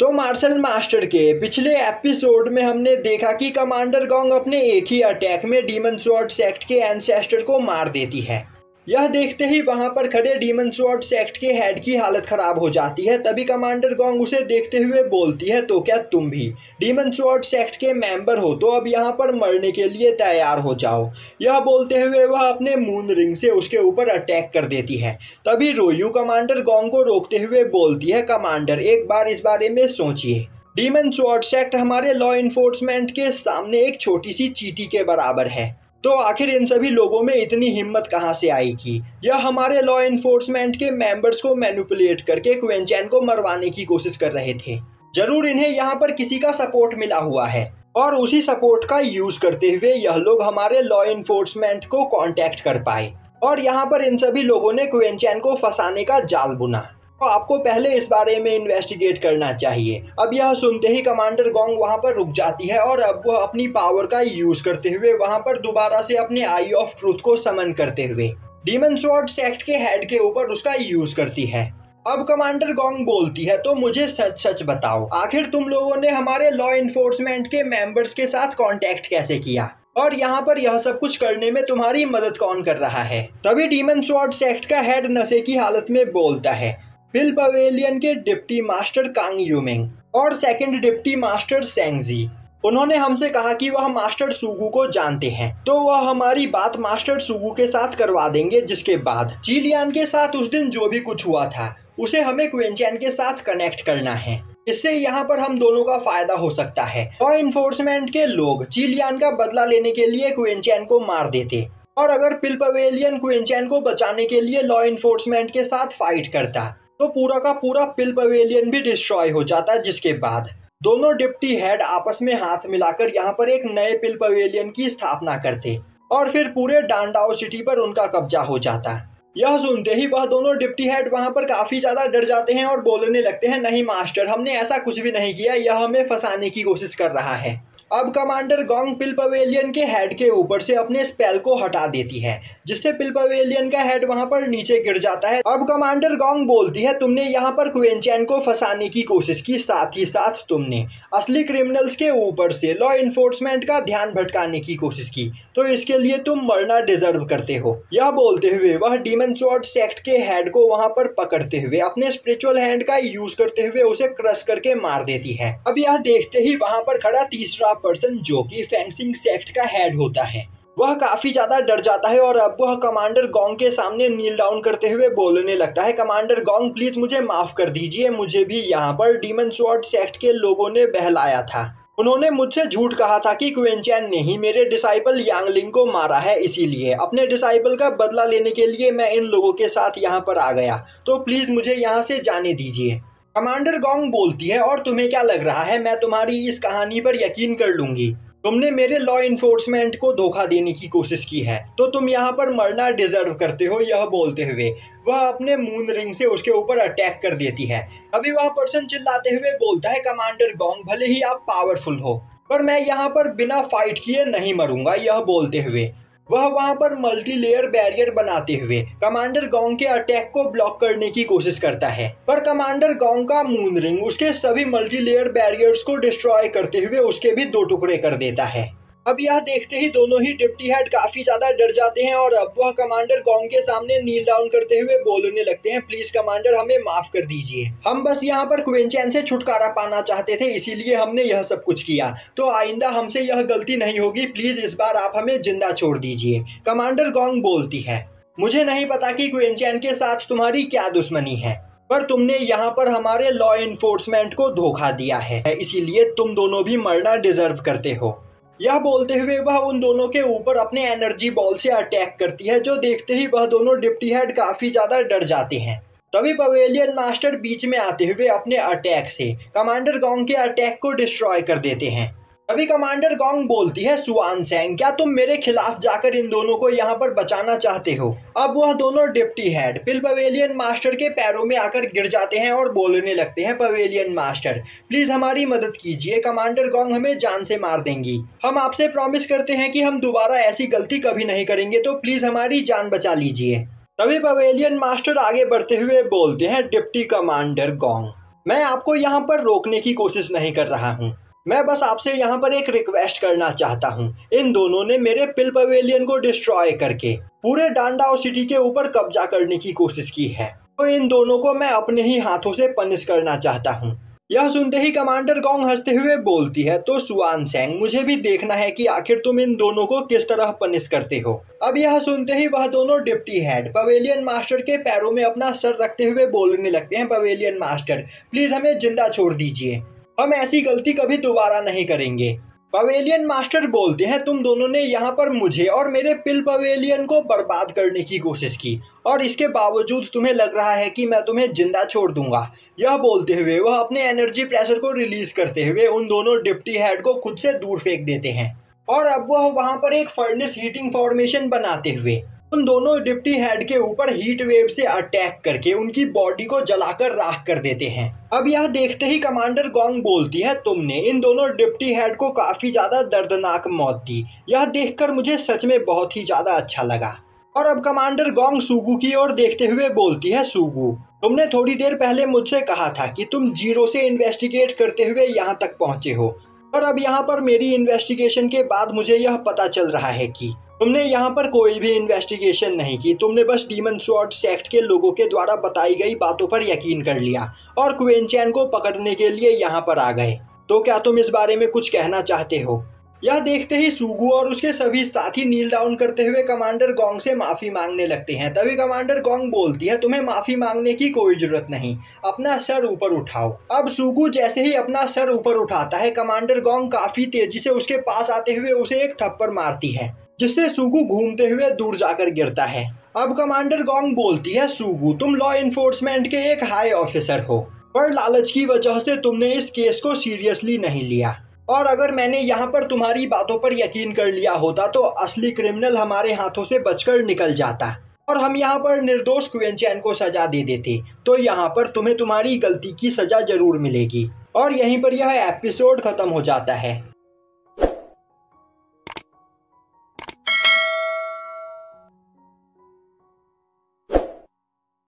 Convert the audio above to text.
तो martial master के पिछले एपिसोड में हमने देखा कि कमांडर गॉन्ग अपने एक ही अटैक में डीमन स्वॉर्ड सेक्ट के एंसेस्टर को मार देती है। यह देखते ही वहां पर खड़े डीमन स्वॉर्ड सेक्ट के हेड की हालत खराब हो जाती है। तभी कमांडर गॉन्ग उसे देखते हुए बोलती है, तो क्या तुम भी डीमन स्वॉर्ड सेक्ट के मेंबर हो, तो अब यहाँ पर मरने के लिए तैयार हो जाओ। यह बोलते हुए वह अपने मून रिंग से उसके ऊपर अटैक कर देती है। तभी रोयू कमांडर गॉन्ग को रोकते हुए बोलती है, कमांडर एक बार इस बारे में सोचिए। डीमन स्वॉर्ड सेक्ट हमारे लॉ इन्फोर्समेंट के सामने एक छोटी सी चींटी के बराबर है। तो आखिर इन सभी लोगों में इतनी हिम्मत कहां से आई कि यह हमारे लॉ इन्फोर्समेंट के मेंबर्स को मैनिपुलेट करके क्वेंचैन को मरवाने की कोशिश कर रहे थे। जरूर इन्हें यहाँ पर किसी का सपोर्ट मिला हुआ है और उसी सपोर्ट का यूज करते हुए यह लोग हमारे लॉ इन्फोर्समेंट को कांटेक्ट कर पाए और यहाँ पर इन सभी लोगों ने क्वेंचैन को फंसाने का जाल बुना। तो आपको पहले इस बारे में इन्वेस्टिगेट करना चाहिए। अब यह सुनते ही कमांडर गॉन्ग वहां पर रुक जाती है और अब वह अपनी पावर का यूज करते हुए वहां पर दोबारा से अपने आई ऑफ ट्रूथ को समन करते हुए डीमन स्वॉर्ड सेक्ट के हेड के ऊपर उसका यूज करती है। अब कमांडर गॉन्ग बोलती है, तो मुझे सच सच बताओ, आखिर तुम लोगों ने हमारे लॉ इन्फोर्समेंट के मेंबर्स के साथ कांटेक्ट कैसे किया और यहाँ पर यह सब कुछ करने में तुम्हारी मदद कौन कर रहा है। तभी डीमन स्वॉर्ड सेक्ट का हेड नशे की हालत में बोलता है, पिल पवेलियन के डिप्टी मास्टर कांग यूमिंग और सेकंड डिप्टी मास्टर सेंगजी। उन्होंने हमसे कहा कि वह मास्टर सुगु को जानते हैं, तो वह हमारी बात मास्टर सुगु के साथ करवा देंगे, जिसके बाद चिलियान के साथ उस दिन जो भी कुछ हुआ था उसे हमें क्वेंचैन के साथ कनेक्ट करना है। इससे यहाँ पर हम दोनों का फायदा हो सकता है। लॉ इन्फोर्समेंट के लोग चिलियान का बदला लेने के लिए क्वेंचैन को मार देते और अगर पिल पवेलियन क्वेंचैन को बचाने के लिए लॉ इन्फोर्समेंट के साथ फाइट करता तो पूरा का पूरा पिल पवेलियन भी डिस्ट्रॉय हो जाता, जिसके बाद दोनों डिप्टी हेड आपस में हाथ मिलाकर यहाँ पर एक नए पिल पवेलियन की स्थापना करते और फिर पूरे डांडाओ सिटी पर उनका कब्जा हो जाता। यह सुनते ही वह दोनों डिप्टी हेड वहां पर काफी ज्यादा डर जाते हैं और बोलने लगते हैं, नहीं मास्टर, हमने ऐसा कुछ भी नहीं किया, यह हमें फंसाने की कोशिश कर रहा है। अब कमांडर गॉन्ग पिल पवेलियन के हेड के ऊपर से अपने स्पेल को हटा देती है, जिससे पिल पवेलियन का हेड वहां पर नीचे गिर जाता है। अब कमांडर गॉन्ग बोलती है, तुमने यहाँ पर क्वेंचैन को फंसाने की कोशिश की, साथ ही साथ तुमने असली क्रिमिनल्स के ऊपर से लॉ इन्फोर्समेंट का ध्यान भटकाने की कोशिश की, तो इसके लिए तुम मरना डिजर्व करते हो। यह बोलते हुए वह डीमन स्वॉर्ड सेक्ट के हेड को वहां पर पकड़ते हुए अपने स्पिरिचुअल हैंड का यूज करते हुए उसे क्रश करके मार देती है। अब यह देखते ही वहां पर खड़ा तीसरा पर्सन, जो कि फेंसिंग सेक्ट का हेड होता है, वह काफी ज्यादा डर जाता है और अब वह कमांडर गॉन्ग के सामने नील डाउन करते हुए बोलने लगता है, कमांडर गॉन्ग प्लीज मुझे माफ कर दीजिए, मुझे भी यहाँ पर डीमन स्वॉर्ड सेक्ट के लोगों ने बहलाया था। उन्होंने मुझसे झूठ कहा था कि क्वेंचैन ने ही मेरे डिसाइपल यांगलिंग को मारा है, इसीलिए अपने डिसाइपल का बदला लेने के लिए मैं इन लोगों के साथ यहाँ पर आ गया, तो प्लीज मुझे यहाँ से जाने दीजिए। कमांडर गॉन्ग बोलती है, और तुम्हें क्या लग रहा है मैं तुम्हारी इस कहानी पर यकीन कर लूंगी? तुमने मेरे लॉ इन्फोर्समेंट को धोखा देने की कोशिश की है, तो तुम यहाँ पर मरना डिजर्व करते हो। यह बोलते हुए वह अपने मून रिंग से उसके ऊपर अटैक कर देती है। अभी वह पर्सन चिल्लाते हुए बोलता है, कमांडर गॉन्ग भले ही आप पावरफुल हो, पर मैं यहाँ पर बिना फाइट किए नहीं मरूंगा। यह बोलते हुए वह वहां पर मल्टी लेयर बैरियर बनाते हुए कमांडर गॉन्ग के अटैक को ब्लॉक करने की कोशिश करता है, पर कमांडर गॉन्ग का मून रिंग उसके सभी मल्टी लेयर बैरियर्स को डिस्ट्रॉय करते हुए उसके भी दो टुकड़े कर देता है। अब यह देखते ही दोनों ही डिप्टी हेड काफी ज्यादा डर जाते हैं और अब वह कमांडर गॉन्ग के सामने नील डाउन करते हुए बोलने लगते हैं, प्लीज कमांडर हमें माफ कर दीजिए, हम बस यहाँ पर क्वेंचैन से छुटकारा पाना चाहते थे, इसीलिए हमने यह सब कुछ किया, तो आइंदा हमसे यह गलती नहीं होगी, प्लीज इस बार आप हमें जिंदा छोड़ दीजिए। कमांडर गॉन्ग बोलती है, मुझे नहीं पता कि क्वेंचैन के साथ तुम्हारी क्या दुश्मनी है, पर तुमने यहाँ पर हमारे लॉ इन्फोर्समेंट को धोखा दिया है, इसीलिए तुम दोनों भी मरना डिजर्व करते हो। यह बोलते हुए वह उन दोनों के ऊपर अपने एनर्जी बॉल से अटैक करती है, जो देखते ही वह दोनों डिप्टी हेड काफी ज्यादा डर जाते हैं। तभी पवेलियन मास्टर बीच में आते हुए अपने अटैक से कमांडर गॉन्ग के अटैक को डिस्ट्रॉय कर देते हैं। तभी कमांडर गॉन्ग बोलती है, सुआन सेंग क्या तुम मेरे खिलाफ जाकर इन दोनों को यहाँ पर बचाना चाहते हो? अब वह दोनों डिप्टी हेड पिल पवेलियन मास्टर के पैरों में आकर गिर जाते हैं और बोलने लगते हैं, पवेलियन मास्टर प्लीज हमारी मदद कीजिए, कमांडर गॉन्ग हमें जान से मार देंगी, हम आपसे प्रॉमिस करते हैं कि हम दोबारा ऐसी गलती कभी नहीं करेंगे, तो प्लीज हमारी जान बचा लीजिए। तभी पवेलियन मास्टर आगे बढ़ते हुए बोलते हैं, डिप्टी कमांडर गॉन्ग मैं आपको यहाँ पर रोकने की कोशिश नहीं कर रहा हूँ, मैं बस आपसे यहाँ पर एक रिक्वेस्ट करना चाहता हूँ। इन दोनों ने मेरे पिल पवेलियन को डिस्ट्रॉय करके पूरे डांडाओ सिटी के ऊपर कब्जा करने की कोशिश की है, तो इन दोनों को मैं अपने ही हाथों से पनिश करना चाहता हूँ। यह सुनते ही कमांडर गॉन्ग हंसते हुए बोलती है, तो सुआनसेंग, मुझे भी देखना है कि आखिर तुम इन दोनों को किस तरह पनिश करते हो। अब यह सुनते ही वह दोनों डिप्टी हेड पवेलियन मास्टर के पैरों में अपना सर रखते हुए बोलने लगते हैं, पवेलियन मास्टर प्लीज हमें जिंदा छोड़ दीजिए, हम ऐसी गलती कभी दोबारा नहीं करेंगे। पवेलियन मास्टर बोलते हैं, तुम दोनों ने यहाँ पर मुझे और मेरे पिल पवेलियन को बर्बाद करने की कोशिश की और इसके बावजूद तुम्हें लग रहा है कि मैं तुम्हें जिंदा छोड़ दूंगा। यह बोलते हुए वह अपने एनर्जी प्रेशर को रिलीज करते हुए उन दोनों डिप्टी हेड को खुद से दूर फेंक देते हैं और अब वह वहाँ पर एक फर्नेस हीटिंग फॉर्मेशन बनाते हुए उन दोनों डिप्टी हेड के ऊपर हीट वेव से अटैक करके उनकी बॉडी को जलाकर राख कर देते हैं। अब यह देखते ही कमांडर गॉन्ग बोलती है, तुमने इन दोनों डिप्टी हेड को काफी ज्यादा दर्दनाक मौत दी, यह देखकर मुझे सच में बहुत ही ज्यादा अच्छा लगा। और अब कमांडर गॉन्ग सूगू की ओर देखते हुए बोलती है, सूगू तुमने थोड़ी देर पहले मुझसे कहा था कि तुम जीरो से इन्वेस्टिगेट करते हुए यहाँ तक पहुँचे हो, और अब यहाँ पर मेरी इन्वेस्टिगेशन के बाद मुझे यह पता चल रहा है कि तुमने यहाँ पर कोई भी इन्वेस्टिगेशन नहीं की, तुमने बस डीमन स्वॉर्ड सेक्ट के लोगों के द्वारा बताई गई बातों पर यकीन कर लिया और क्वेनचैन को पकड़ने के लिए यहाँ पर आ गए। तो क्या तुम इस बारे में कुछ कहना चाहते हो? यह देखते ही सूगू और उसके सभी साथी नील डाउन करते हुए कमांडर गॉन्ग से माफी मांगने लगते हैं। तभी कमांडर गॉन्ग बोलती है, तुम्हें माफी मांगने की कोई जरूरत नहीं, अपना सर ऊपर उठाओ। अब सूगू जैसे ही अपना सर ऊपर उठाता है, कमांडर गॉन्ग काफी तेजी से उसके पास आते हुए उसे एक थप्पड़ मारती है, जिससे सूगू घूमते हुए दूर जाकर गिरता है। अब कमांडर गॉन्ग बोलती है, सूगू तुम लॉ इन्फोर्समेंट के एक हाई ऑफिसर हो, पर लालच की वजह से तुमने इस केस को सीरियसली नहीं लिया, और अगर मैंने यहाँ पर तुम्हारी बातों पर यकीन कर लिया होता तो असली क्रिमिनल हमारे हाथों से बचकर निकल जाता और हम यहाँ पर निर्दोष क्वेनचैन को सजा दे देते। तो यहाँ पर तुम्हें तुम्हारी गलती की सजा जरूर मिलेगी। और यहीं पर यह एपिसोड खत्म हो जाता है।